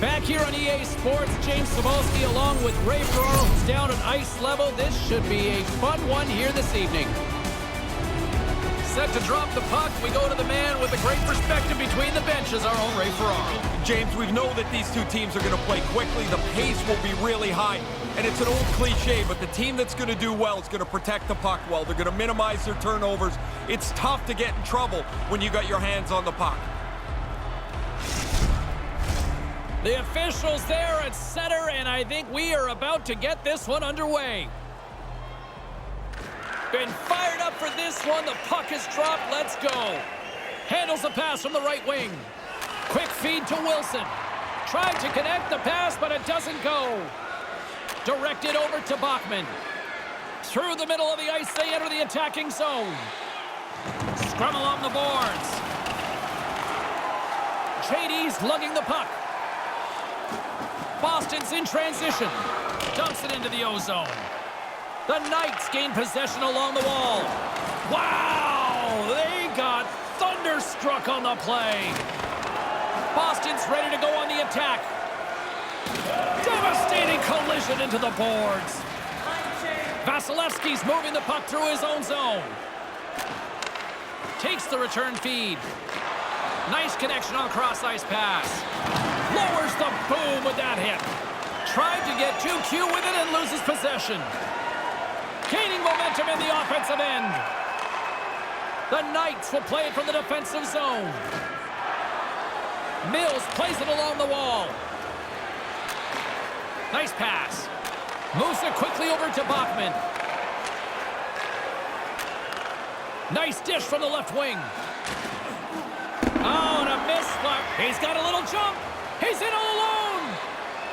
Back here on EA Sports, James Cebulski along with Ray Ferraro, who's down at ice level. This should be a fun one here this evening. Set to drop the puck, we go to the man with a great perspective between the benches, our own Ray Ferraro. James, we know that these two teams are going to play quickly. The pace will be really high. And it's an old cliche, but the team that's going to do well is going to protect the puck well. They're going to minimize their turnovers. It's tough to get in trouble when you got your hands on the puck. The officials there at center, and I think we are about to get this one underway. Been fired up for this one. The puck is dropped. Let's go. Handles the pass from the right wing. Quick feed to Wilson. Tried to connect the pass, but it doesn't go. Directed over to Bachman. Through the middle of the ice, they enter the attacking zone. Scrum along the boards. JD's lugging the puck. Boston's in transition. Dumps it into the O-zone. The Knights gain possession along the wall. Wow! They got thunderstruck on the play. Boston's ready to go on the attack. Devastating collision into the boards. Vasilevsky's moving the puck through his own zone. Takes the return feed. Nice connection on cross-ice pass. Lowers the boom with that hit. Tried to get 2Q with it and loses possession. Gaining momentum in the offensive end. The Knights will play it from the defensive zone. Mills plays it along the wall. Nice pass. Moves it quickly over to Bachman. Nice dish from the left wing. Oh, and a miss. He's got a little jump. He's in all alone.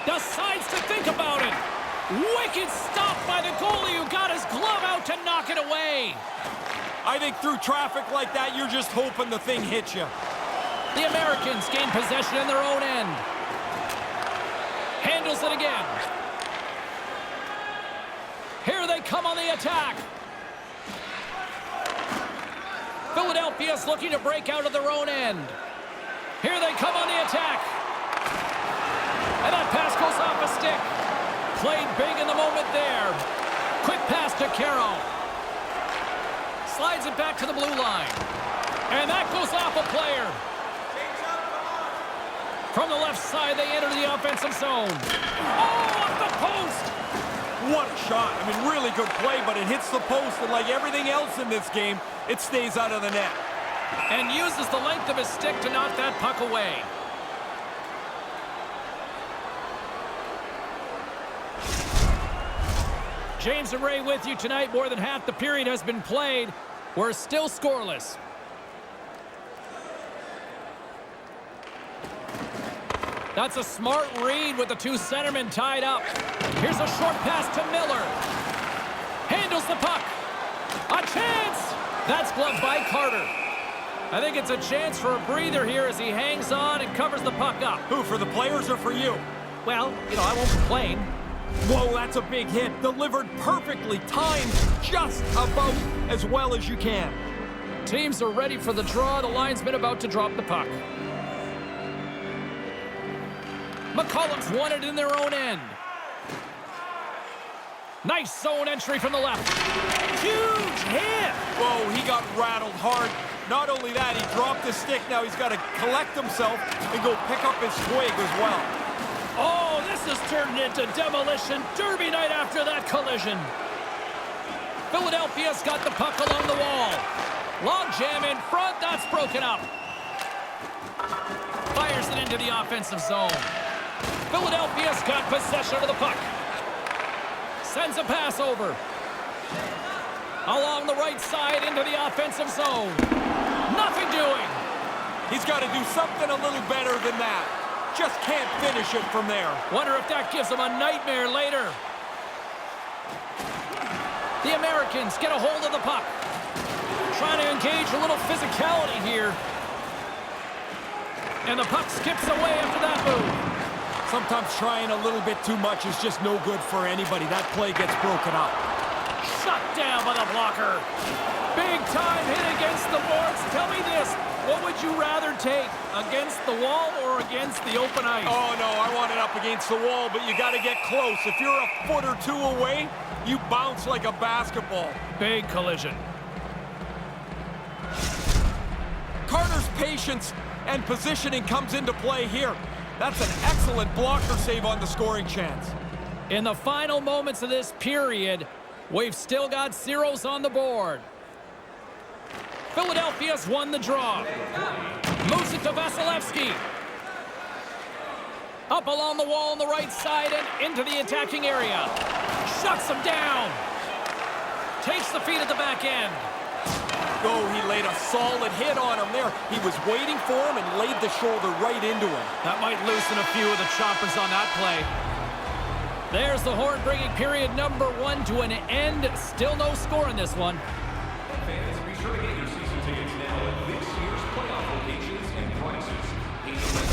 Decides to think about it. Wicked stop by the goalie who got his glove out to knock it away. I think through traffic like that, you're just hoping the thing hits you. The Americans gain possession in their own end. Handles it again. Here they come on the attack. Philadelphia's looking to break out of their own end. Here they come on the attack. And that pass goes off a stick. Played big in the moment there. Quick pass to Caro. Slides it back to the blue line. And that goes off a player. From the left side, they enter the offensive zone. Oh, off the post! What a shot. I mean, really good play, but it hits the post, and like everything else in this game, it stays out of the net. And uses the length of his stick to knock that puck away. James and Ray with you tonight. More than half the period has been played. We're still scoreless. That's a smart read with the two centermen tied up. Here's a short pass to Miller. Handles the puck. A chance! That's gloved by Carter. I think it's a chance for a breather here as he hangs on and covers the puck up. Who, for the players or for you? Well, I won't complain. Whoa, that's a big hit. Delivered perfectly. Timed just about as well as you can. Teams are ready for the draw. The linesman about to drop the puck. McCollum's won it in their own end. Nice zone entry from the left. Huge hit. Whoa, he got rattled hard. Not only that, he dropped his stick. Now he's got to collect himself and go pick up his twig as well. Oh, this has turned into demolition derby night after that collision. Philadelphia's got the puck along the wall. Log jam in front. That's broken up. Fires it into the offensive zone. Philadelphia's got possession of the puck. Sends a pass over. Along the right side into the offensive zone. Nothing doing. He's got to do something a little better than that. Just can't finish it from there. Wonder if that gives him a nightmare later. The Americans get a hold of the puck. Trying to engage a little physicality here. And the puck skips away after that move. Sometimes trying a little bit too much is just no good for anybody. That play gets broken up. Shut down by the blocker. Big time hit against the boards. Tell me this, What would you rather take, against the wall or against the open ice? Oh, no, I want it up against the wall, but you got to get close. If you're a foot or two away, you bounce like a basketball. Big collision. Carter's patience and positioning comes into play here. That's an excellent blocker save on the scoring chance. In the final moments of this period, we've still got zeros on the board. Philadelphia's won the draw. Moves it to Vasilevsky. Up along the wall on the right side and into the attacking area. Shuts him down. Takes the feed at the back end. Oh, he laid a solid hit on him there. He was waiting for him and laid the shoulder right into him. That might loosen a few of the choppers on that play. There's the horn bringing period number 1 to an end. Still no score in this one. Fans, be sure to get your season tickets now at this year's playoff locations and prices. Season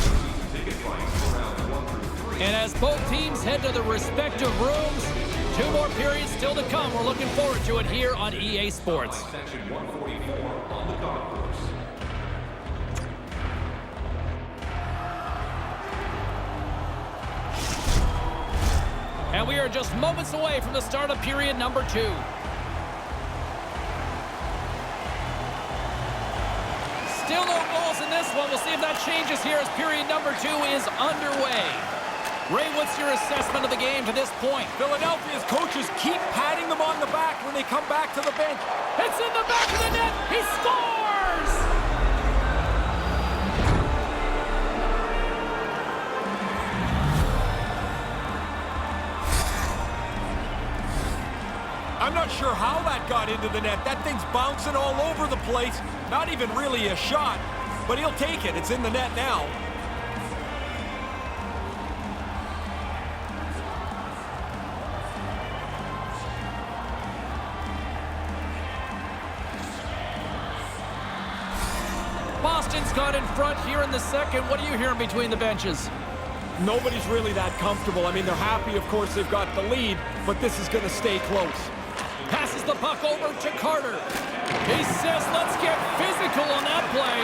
ticket price for rounds 1 through 3. And as both teams head to their respective rooms, 2 more periods still to come. We're looking forward to it here on EA Sports. Section 144 on the golf course. And we are just moments away from the start of period number 2. Still no goals in this one. We'll see if that changes here as period number 2 is underway. Ray, what's your assessment of the game to this point? Philadelphia's coaches keep patting them on the back when they come back to the bench. It's in the back of the net. He scores! I'm not sure how that got into the net. That thing's bouncing all over the place. Not even really a shot, but he'll take it. It's in the net now. Boston's got in front here in the second. What are you hearing between the benches? Nobody's really that comfortable. I mean, they're happy, of course, they've got the lead, but this is going to stay close. Passes the puck over to Carter. He says, let's get physical on that play.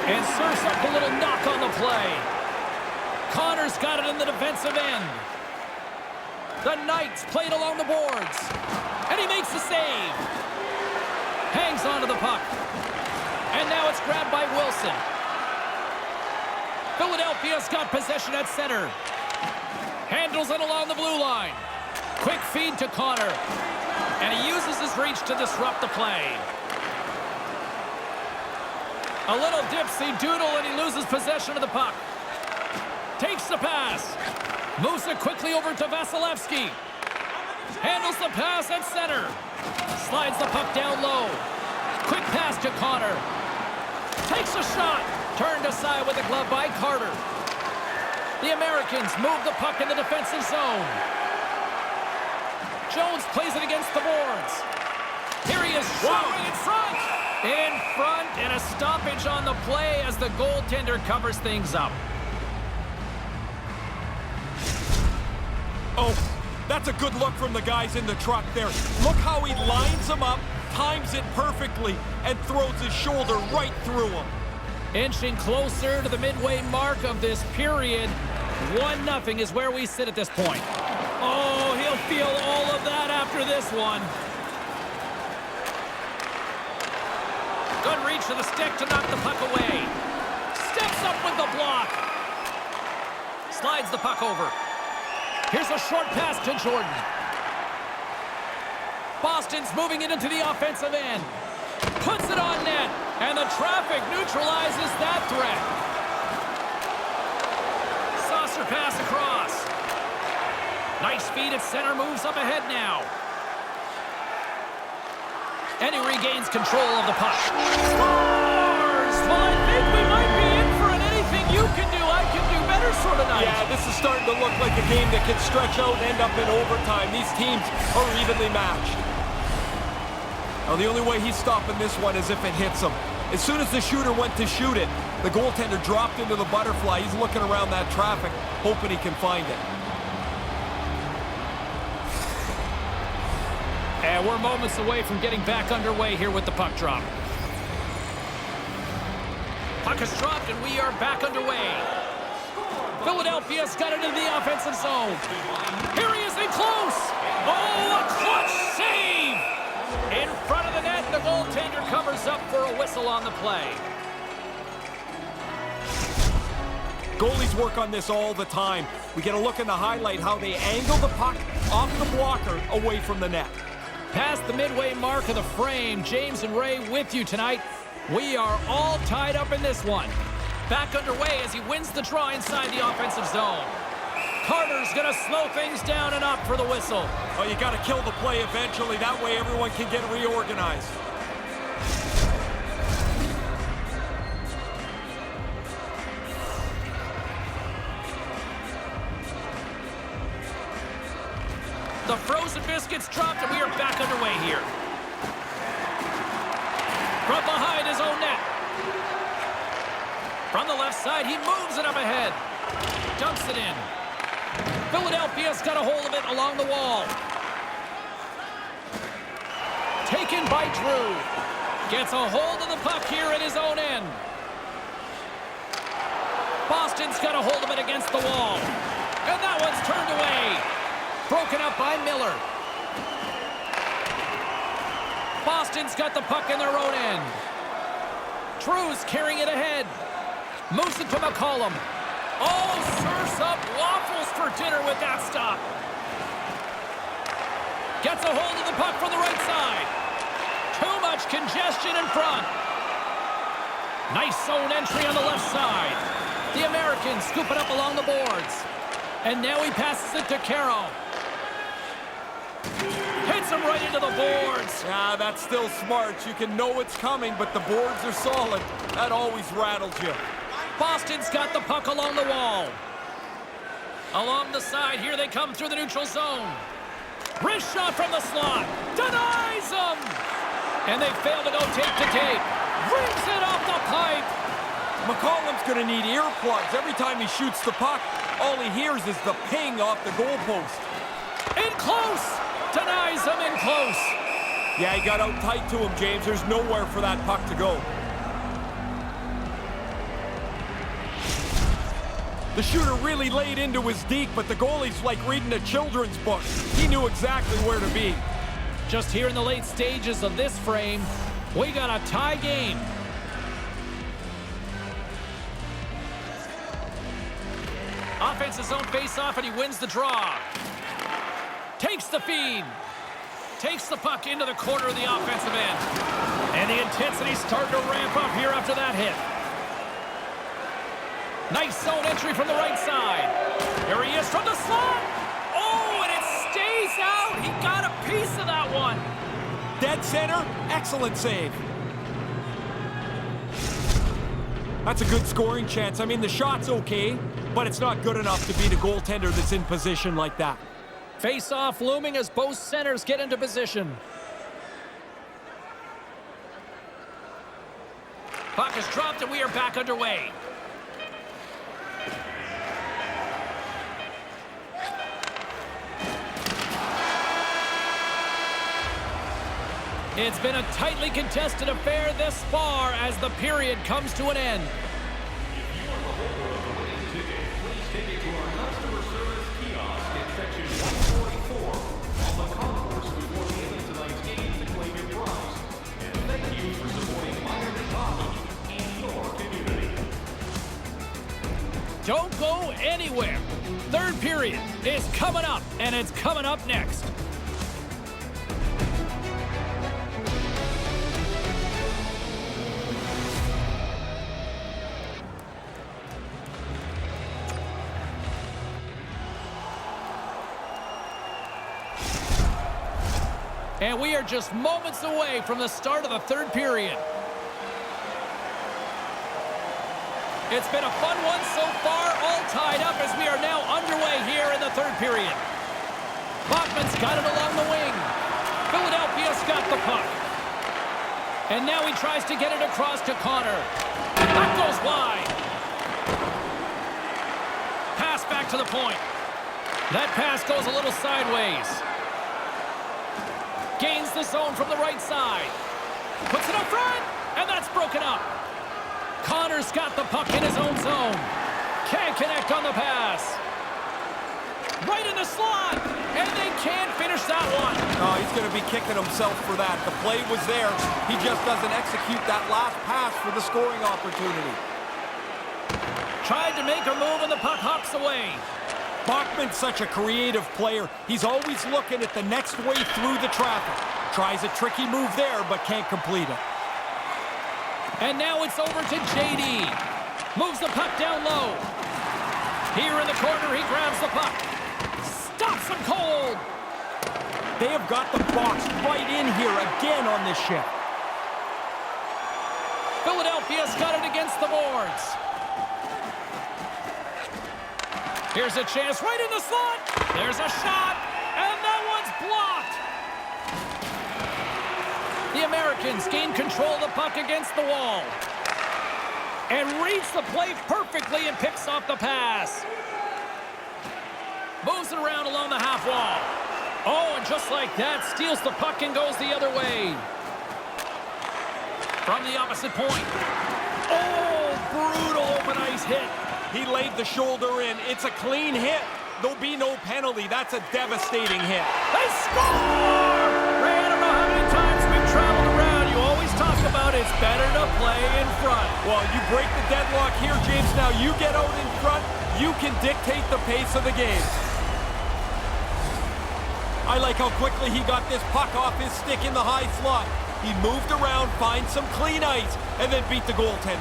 And serves up a little knock on the play. Connor's got it in the defensive end. The Knights played along the boards. And he makes the save. Hangs onto the puck. And now it's grabbed by Wilson. Philadelphia's got possession at center. Handles it along the blue line. Quick feed to Connor. And he uses his reach to disrupt the play. A little dipsy doodle and he loses possession of the puck. Takes the pass. Moves it quickly over to Vasilevsky. Handles the pass at center. Slides the puck down low. Quick pass to Connor. Takes a shot. Turned aside with the glove by Carter. The Americans move the puck in the defensive zone. Jones plays it against the boards. Here he is showering in front. In front, and a stoppage on the play as the goaltender covers things up. Oh, that's a good look from the guys in the truck there. Look how he lines them up, times it perfectly, and throws his shoulder right through him. Inching closer to the midway mark of this period. 1-0 is where we sit at this point. Oh, he'll feel all of that after this one. Good reach to the stick to knock the puck away. Steps up with the block. Slides the puck over. Here's a short pass to Jordan. Boston's moving it into the offensive end. Puts it on net. And the traffic neutralizes that threat. Saucer pass across. Nice feed at center, moves up ahead now. And he regains control of the puck. Scores! Well, I think we might be in for an anything you can do, I can do better sort of night. Yeah, this is starting to look like a game that can stretch out and end up in overtime. These teams are evenly matched. Now, the only way he's stopping this one is if it hits him. As soon as the shooter went to shoot it, the goaltender dropped into the butterfly. He's looking around that traffic, hoping he can find it. And we're moments away from getting back underway here with the puck drop. Puck is dropped, and we are back underway. Philadelphia's got it into the offensive zone. Here he is in close. Oh, a clutch save! In front of the net, the goaltender covers up for a whistle on the play. Goalies work on this all the time. We get a look in the highlight how they angle the puck off the blocker away from the net. Past the midway mark of the frame, James and Ray with you tonight. We are all tied up in this one. Back underway as he wins the draw inside the offensive zone. Carter's going to slow things down and up for the whistle. Oh, you got to kill the play eventually. That way everyone can get reorganized. The frozen biscuits dropped, and we are back underway here. From behind his own net. From the left side, he moves it up ahead. Dumps it in. Philadelphia's got a hold of it along the wall. Taken by Drew. Gets a hold of the puck here at his own end. Boston's got a hold of it against the wall. And that one's turned away. Broken up by Miller. Boston's got the puck in their own end. Drew's carrying it ahead. Moves it to McCollum. Oh, serves up waffles for dinner with that stop. Gets a hold of the puck from the right side. Too much congestion in front. Nice zone entry on the left side. The Americans scoop it up along the boards. And now he passes it to Caro. Hits him right into the boards. Yeah, that's still smart. You can know it's coming, but the boards are solid. That always rattles you. Boston's got the puck along the wall. Along the side, here they come through the neutral zone. Wrist shot from the slot. Denies them. And they fail to go tape to tape. Rings it off the pipe. McCollum's going to need earplugs. Every time he shoots the puck, all he hears is the ping off the goalpost. In close. Denies him in close. Yeah, he got out tight to him, James. There's nowhere for that puck to go. The shooter really laid into his deke, but the goalie's like reading a children's book. He knew exactly where to be. Just here in the late stages of this frame, we got a tie game. Offensive zone face-off, and he wins the draw. Takes the feed. Takes the puck into the corner of the offensive end. And the intensity's starting to ramp up here after that hit. Nice zone entry from the right side. Here he is from the slot. Oh, and it stays out. He got a piece of that one. Dead center, excellent save. That's a good scoring chance. I mean, the shot's okay, but it's not good enough to beat a goaltender that's in position like that. Face-off looming as both centers get into position. Puck is dropped, and we are back underway. It's been a tightly contested affair this far as the period comes to an end. If you are the holder of the winning ticket, please take it to our customer service kiosk in section 144 on the concourse before the end of tonight's game to claim your prize. And thank you for supporting minor league hockey in your community. Don't go anywhere. Third period is coming up, and it's coming up next. And we are just moments away from the start of the third period. It's been a fun one so far, all tied up as we are now underway here in the third period. Bachman's got it along the wing. Philadelphia's got the puck. And now he tries to get it across to Connor. That goes wide. Pass back to the point. That pass goes a little sideways. Gains the zone from the right side. Puts it up front, and that's broken up. Connor's got the puck in his own zone. Can't connect on the pass. Right in the slot, and they can't finish that one. Oh, he's going to be kicking himself for that. The play was there. He just doesn't execute that last pass for the scoring opportunity. Tried to make a move, and the puck hops away. Bachman's such a creative player. He's always looking at the next way through the traffic. Tries a tricky move there, but can't complete it. And now it's over to JD. Moves the puck down low. Here in the corner, he grabs the puck. Stops him cold. They have got the box right in here again on this shift. Philadelphia's got it against the boards. Here's a chance right in the slot. There's a shot, and that one's blocked. The Americans gain control of the puck against the wall. And reads the play perfectly and picks off the pass. Moves it around along the half wall. Oh, and just like that, steals the puck and goes the other way. From the opposite point. Oh, brutal open ice hit. He laid the shoulder in. It's a clean hit. There'll be no penalty. That's a devastating hit. They score! Ray, I don't know how many times we've traveled around. You always talk about it's better to play in front. Well, you break the deadlock here, James. Now you get out in front. You can dictate the pace of the game. I like how quickly he got this puck off his stick in the high slot. He moved around, find some clean ice, and then beat the goaltender.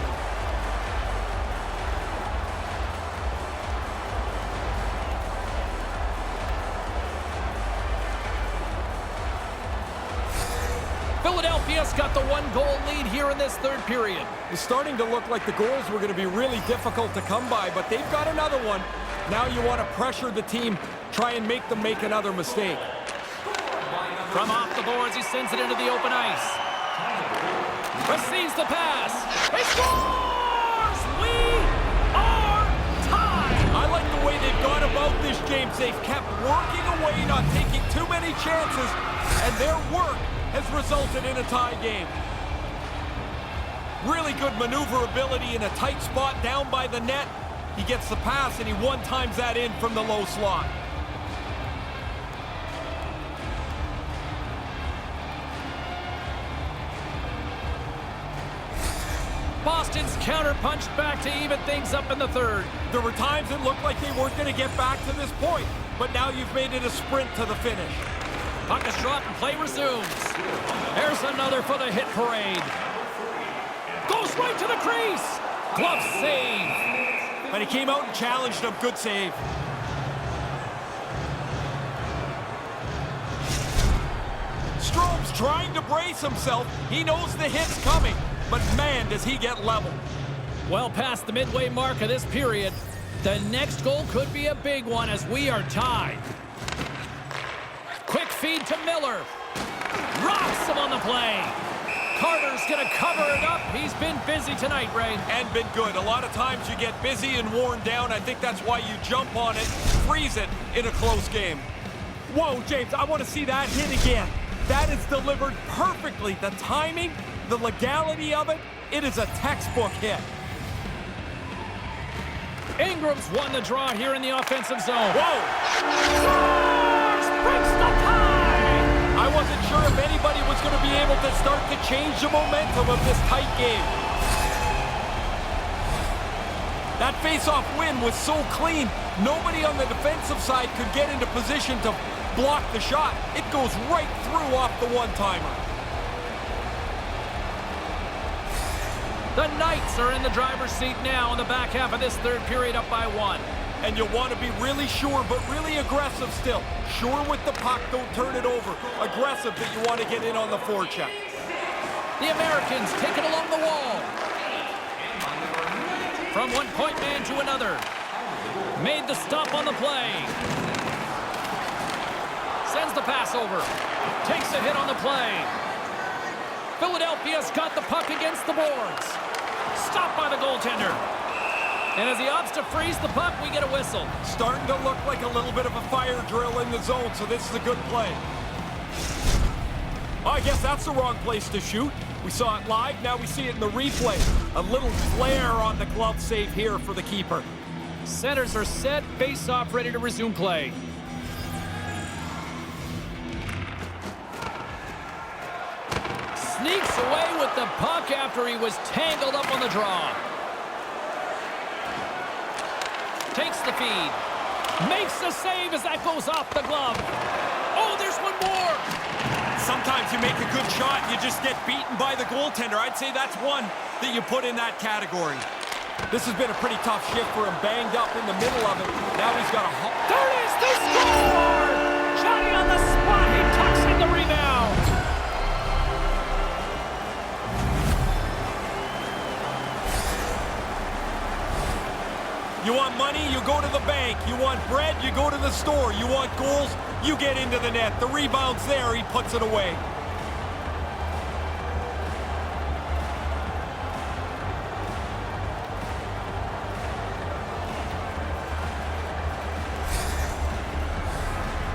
Philadelphia's got the one-goal lead here in this third period. It's starting to look like the goals were going to be really difficult to come by, but they've got another one. Now you want to pressure the team, try and make them make another mistake. From off the boards, he sends it into the open ice. Receives the pass. He scores! We are tied! I like the way they've gone about this, James. They've kept working away, not taking too many chances, and their work has resulted in a tie game. Really good maneuverability in a tight spot down by the net. He gets the pass, and he one-times that in from the low slot. Boston's counter-punched back to even things up in the third. There were times it looked like they weren't going to get back to this point, but now you've made it a sprint to the finish. Puck is dropped and play resumes. There's another for the hit parade. Goes right to the crease. Glove save. And he came out and challenged him. Good save. Strome's trying to brace himself. He knows the hit's coming, but man, does he get leveled. Well past the midway mark of this period, the next goal could be a big one as we are tied. Quick feed to Miller. Rocks him on the play. Carter's going to cover it up. He's been busy tonight, Ray. And been good. A lot of times you get busy and worn down. I think that's why you jump on it, freeze it in a close game. Whoa, James, I want to see that hit again. That is delivered perfectly. The timing, the legality of it, it is a textbook hit. Ingram's won the draw here in the offensive zone. Whoa! Breaks the tie! I wasn't sure if anybody was going to be able to start to change the momentum of this tight game. That face-off win was so clean, nobody on the defensive side could get into position to block the shot. It goes right through off the one-timer. The Knights are in the driver's seat now in the back half of this third period, up by 1. And you want to be really sure, but really aggressive still. Sure with the puck, don't turn it over. Aggressive that you want to get in on the forecheck. The Americans take it along the wall. From one point man to another. Made the stop on the play. Sends the pass over. Takes a hit on the play. Philadelphia's got the puck against the boards. Stopped by the goaltender. And as he opts to freeze the puck, we get a whistle. Starting to look like a little bit of a fire drill in the zone, so this is a good play. Oh, I guess that's the wrong place to shoot. We saw it live, now we see it in the replay. A little flare on the glove save here for the keeper. Centers are set, face-off ready to resume play. Sneaks away with the puck after he was tangled up on the draw. Takes the feed. Makes the save as that goes off the glove. Oh, there's one more. Sometimes you make a good shot and you just get beaten by the goaltender. I'd say that's one that you put in that category. This has been a pretty tough shift for him, banged up in the middle of it. Now he's got a... There it is, they score! Johnny on the spot, he tucks in the rebound. You want money, you go to the bank. You want bread, you go to the store. You want goals, you get into the net. The rebound's there, he puts it away.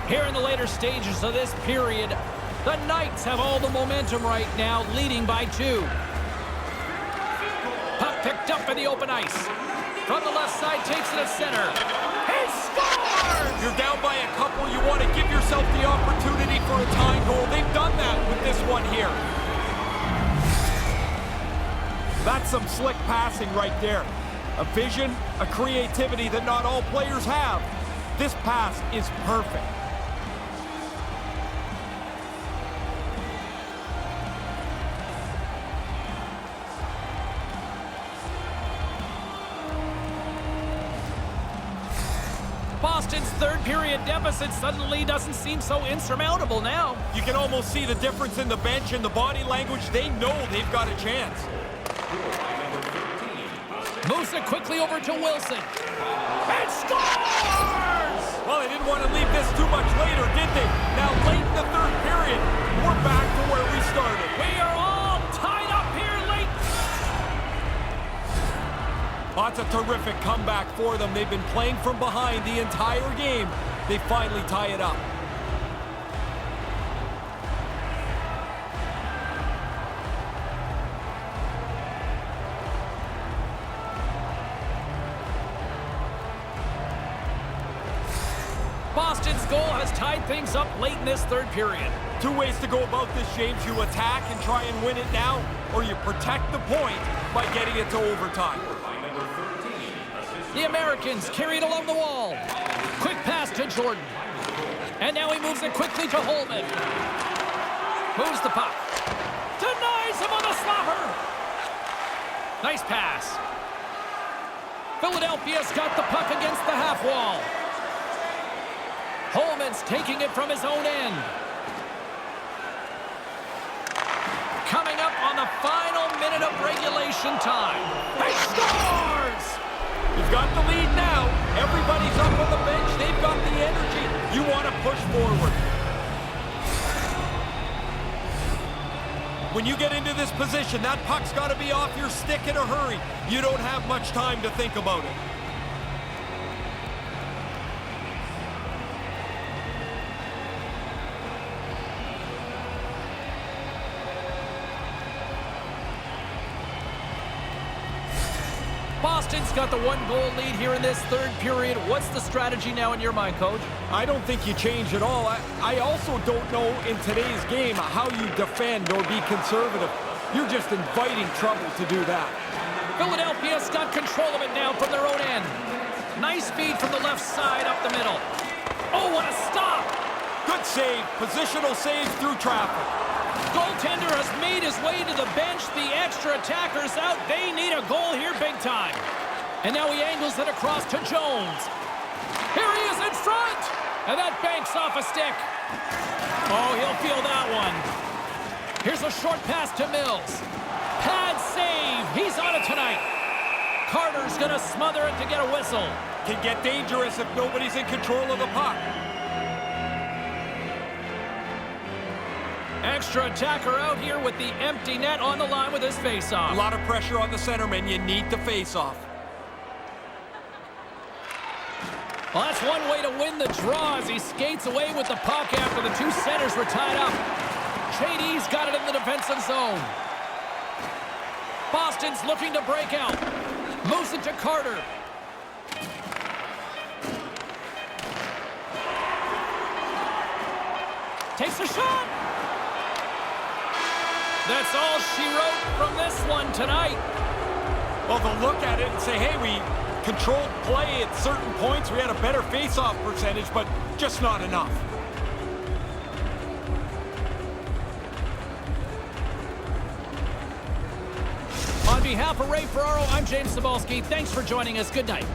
Here in the later stages of this period, the Knights have all the momentum right now, leading by 2. Puck picked up in the open ice. From the left side, takes it at center. He scores! You're down by a couple. You want to give yourself the opportunity for a tying goal. They've done that with this one here. That's some slick passing right there. A vision, a creativity that not all players have. This pass is perfect. Boston's third period deficit suddenly doesn't seem so insurmountable now. You can almost see the difference in the bench and the body language. They know they've got a chance. Moves it quickly over to Wilson. And scores! Well, they didn't want to leave this too much later, did they? Now, late in the third period, we're back to where we started. We are all tied up here late. That's a terrific comeback for them. They've been playing from behind the entire game. They finally tie it up. Boston's goal has tied things up late in this third period. 2 ways to go about this, James. You attack and try and win it now, or you protect the point by getting it to overtime. The Americans carry it along the wall. Quick pass to Jordan. And now he moves it quickly to Holman. Moves the puck. Denies him on the slapper. Nice pass. Philadelphia's got the puck against the half wall. Holman's taking it from his own end. Coming up on the final minute of regulation time. He scores! You've got the lead now. Everybody's up on the bench. They've got the energy. You want to push forward. When you get into this position, that puck's got to be off your stick in a hurry. You don't have much time to think about it. Boston's got the 1-goal lead here in this third period. What's the strategy now in your mind, Coach? I don't think you change at all. I also don't know in today's game how you defend or be conservative. You're just inviting trouble to do that. Philadelphia's got control of it now from their own end. Nice feed from the left side up the middle. Oh, what a stop! Good save. Positional save through traffic. Goaltender has made his way to the bench. The extra attacker's out. They need a goal here big time. And now he angles it across to Jones. Here he is in front. And that banks off a stick. Oh, he'll feel that one. Here's a short pass to Mills. Pad save. He's on it tonight. Carter's going to smother it to get a whistle. Can get dangerous if nobody's in control of the puck. Extra attacker out here with the empty net on the line with his face-off. A lot of pressure on the centerman. You need the face-off. Well, that's one way to win the draw as he skates away with the puck after the 2 centers were tied up. JD's got it in the defensive zone. Boston's looking to break out. Moves it to Carter. Takes a shot. That's all she wrote from this one tonight. Well, they'll look at it and say, hey, we controlled play at certain points. We had a better face-off percentage, but just not enough. On behalf of Ray Ferraro, I'm James Cebulski. Thanks for joining us. Good night.